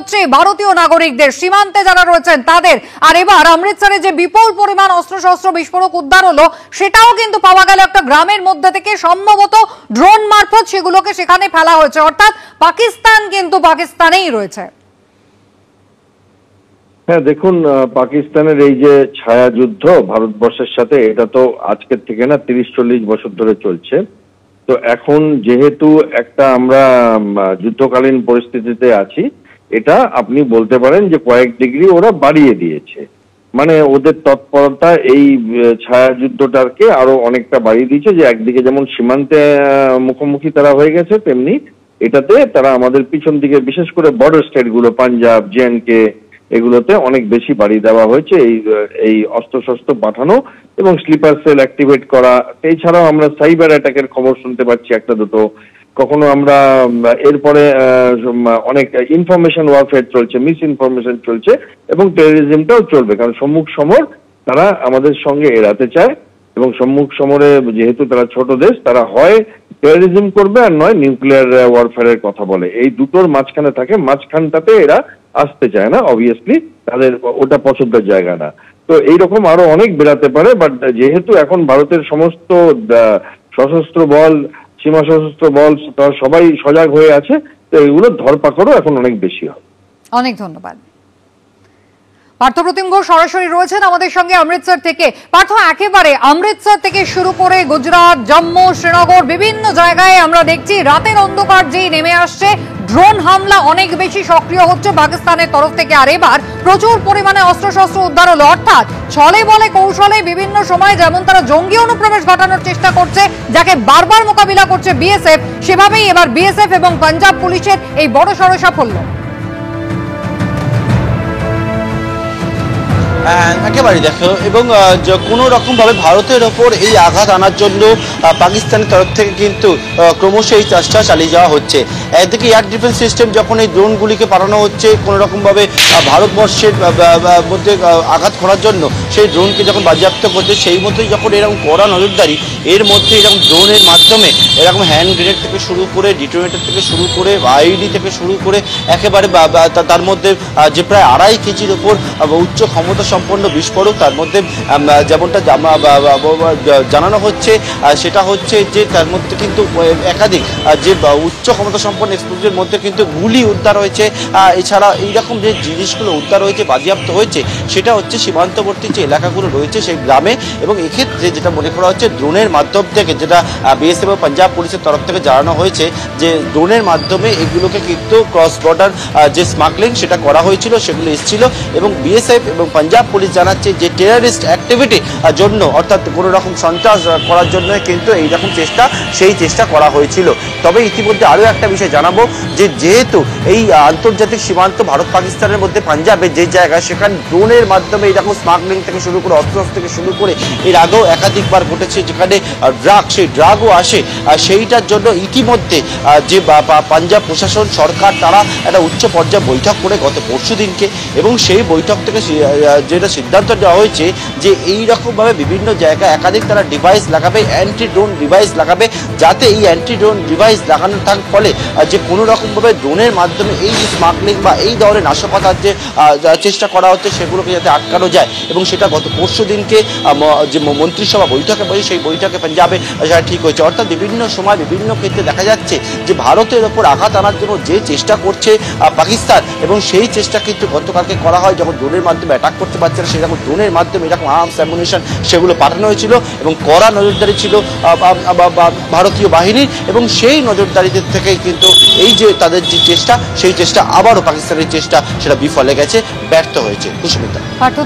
হচ্ছে ভারতীয় নাগরিকদের, সীমান্তে যারা রয়েছেন তাদের। আর এবার অমৃতসরে যে বিপুল পরিমাণ অস্ত্রশস্ত্র বিস্ফোরক উদ্ধার হলো, সেটাও কিন্তু পাওয়া গেল একটা গ্রামের মধ্যে থেকে, সম্ভবত ড্রোন মারফত সেগুলোকে সেখানে ফেলা হয়েছে। অর্থাৎ পাকিস্তান কিন্তু পাকিস্তানেই রয়েছে। হ্যাঁ, দেখুন, পাকিস্তানের এই যে ছায়া যুদ্ধ ভারতবর্ষের সাথে, এটা তো আজকের থেকে না 30-40 বছর ধরে চলছে। তো এখন যেহেতু একটা আমরা যুদ্ধকালীন পরিস্থিতিতে আছি, এটা আপনি বলতে পারেন যে কয়েক ডিগ্রি ওরা বাড়িয়ে দিয়েছে। মানে ওদের তৎপরতা এই ছায়া যুদ্ধটাকে আরো অনেকটা বাড়িয়ে দিয়েছে, যে একদিকে যেমন সীমান্তে মুখোমুখি তারা হয়ে গেছে, তেমনি এটাতে তারা আমাদের পিছন দিকে বিশেষ করে বর্ডার স্টেট গুলো পাঞ্জাব, জে-এন্ড-কে, এগুলোতে অনেক বেশি বাড়িয়ে দেওয়া হয়েছে এই অস্ত্রশস্ত্র পাঠানো এবং স্লিপার সেল অ্যাক্টিভেট করা। এছাড়াও আমরা সাইবার অ্যাটাকের খবর শুনতে পাচ্ছি একটা দুটো, কখনো আমরা এরপরে অনেক ইনফরমেশন ওয়ারফেয়ার চলছে, মিস ইনফরমেশন চলছে এবং টেররিজমটাও চলবে, কারণ সম্মুখ সমর তারা আমাদের সঙ্গে এড়াতে চায়। এবং সম্মুখ সমরে যেহেতু তারা ছোট দেশ, তারা হয় টেররিজম করবে আর নয় নিউক্লিয়ার ওয়ারফেয়ারের কথা বলে। এই দুটোর মাঝখানে থাকে, মাঝখানটাতে এরা আসতে চায় না, অবভিয়াসলি তাদের ওটা পছন্দের জায়গা না। তো এইরকম আরো অনেক বেড়াতে পারে, বাট যেহেতু এখন ভারতের সমস্ত সশস্ত্র বল, সীমা সশস্ত্র বল তারা সবাই সজাগ হয়ে আছে, তো এগুলোর ধরপাকড়ও এখন অনেক বেশি হয়। অনেক ধন্যবাদ। পার্থপ্রতিম ঘোষ সরাসরি রয়েছেন আমাদের সঙ্গে অমৃতসর থেকে। পার্থ, একেবারে অমৃতসর থেকে শুরু করে গুজরাট, জম্মু, শ্রীনগর, বিভিন্ন জায়গায় আমরা দেখছি রাতের অন্ধকার যেই নেমে আসছে, ড্রোন হামলা অনেক বেশি সক্রিয় হচ্ছে পাকিস্তানের তরফ থেকে। আর এবার প্রচুর পরিমাণে অস্ত্রশস্ত্র উদ্ধার হলো। অর্থাৎ ছলে বলে কৌশলে বিভিন্ন সময় যেমন তারা জঙ্গি অনুপ্রবেশ ঘটানোর চেষ্টা করছে, যাকে বারবার মোকাবিলা করছে বিএসএফ, সেভাবেই এবার বিএসএফ এবং পাঞ্জাব পুলিশের এই বড়সড় সাফল্য। একেবারে দেখো, এবং কোনো রকমভাবে ভারতের ওপর এই আঘাত আনার জন্য পাকিস্তানের তরফ থেকে কিন্তু ক্রমশ এই চেষ্টা চালিয়ে যাওয়া হচ্ছে। একদিকে এয়ার ডিফেন্স সিস্টেম যখন এই ড্রোনগুলিকে পাঠানো হচ্ছে কোনো রকমভাবে ভারতবর্ষের মধ্যে আঘাত করার জন্য, সেই ড্রোনকে যখন বাজেয়াপ্ত করছে, সেই মতোই যখন এরকম কড়া নজরদারি, এর মধ্যে এরকম ড্রোনের মাধ্যমে এরকম হ্যান্ড গ্রেনেড থেকে শুরু করে, ডিটোনেটর থেকে শুরু করে, আইডি থেকে শুরু করে, একেবারে তার মধ্যে যে প্রায় 2.5 কেজির ওপর উচ্চ ক্ষমতা সম্পন্ন বিস্ফোরক, তার মধ্যে যেমনটা জানানো হচ্ছে সেটা হচ্ছে যে তার মধ্যে কিন্তু একাধিক যে উচ্চ ক্ষমতা সম্পন্ন এক্সপ্লোজিভের মধ্যে কিন্তু গুলি উদ্ধার হয়েছে। এছাড়া এইরকম যে জিনিসগুলো উদ্ধার হয়েছে, বাজেয়াপ্ত হয়েছে, সেটা হচ্ছে সীমান্তবর্তী যে এলাকাগুলো রয়েছে সেই গ্রামে। এবং এক্ষেত্রে যেটা মনে করা হচ্ছে ড্রোনের মাধ্যম থেকে, যেটা বিএসএফ এবং পাঞ্জাব পুলিশের তরফ থেকে জানানো হয়েছে, যে ড্রোনের মাধ্যমে এগুলোকে কিন্তু ক্রস বর্ডার যে স্মাগলিং সেটা করা হয়েছিল, সেগুলো এসেছিল। এবং বিএসএফ এবং পাঞ্জাব পুলিশ জানাচ্ছে যে টেররিস্ট অ্যাক্টিভিটি জন্য, অর্থাৎ কোনো রকম সন্ত্রাস করার জন্য কিন্তু এইরকম সেই চেষ্টা করা হয়েছিল। তবে ইতিমধ্যে আরও একটা বিষয় জানাবো, যে যেহেতু এই আন্তর্জাতিক সীমান্ত ভারত পাকিস্তানের মধ্যে পাঞ্জাবের যে জায়গায়, সেখানে ড্রোনের মাধ্যমে এইরকম স্মাগলিং থেকে শুরু করে, অস্ত্রশস্ত্র থেকে শুরু করে এর আগেও একাধিকবার ঘটেছে, যেখানে সেই ড্রাগও আসে। সেইটার জন্য ইতিমধ্যে যে পাঞ্জাব প্রশাসন, সরকার, তারা একটা উচ্চ পর্যায়ে বৈঠক করে গত পরশু দিনকে, এবং সেই বৈঠক থেকে যেটা সিদ্ধান্ত দেওয়া হয়েছে যে এই রকমভাবে বিভিন্ন জায়গায় একাধিক তারা ডিভাইস লাগাবে, অ্যান্টি ড্রোন ডিভাইস লাগাবে, যাতে এই অ্যান্টি ড্রোন ডিভাইস লাগানোর ফলে যে কোনো রকমভাবে ড্রোনের মাধ্যমে এই যে স্মাগলিং বা এই ধরনের নাশকতার যে চেষ্টা করা হচ্ছে, সেগুলোকে যাতে আটকানো যায়। এবং সেটা গত পরশু দিনকে যে মন্ত্রিসভা বৈঠকে বসে, সেই বৈঠকে পাঞ্জাবে সেটা ঠিক হয়েছে। অর্থাৎ বিভিন্ন সময় বিভিন্ন ক্ষেত্রে দেখা যাচ্ছে যে ভারতের ওপর আঘাত আনার জন্য যে চেষ্টা করছে পাকিস্তান, এবং সেই চেষ্টা কিন্তু গতকালকে করা হয়, যখন ড্রোনের মাধ্যমে অ্যাটাক করতে পারছে না, সেরকম ড্রোনের মাধ্যমে এরকম আর্মস অ্যামুনিশন সেগুলো পাঠানো হয়েছিল, এবং কড়া নজরদারি ছিল ভারতীয় বাহিনীর। এবং সেই নজরদারিদের থেকেই কিন্তু এই যে তাদের যে চেষ্টা, সেই চেষ্টা আবারও পাকিস্তানের চেষ্টা সেটা বিফলে গেছে, ব্যর্থ হয়েছে। কুসুমিতা।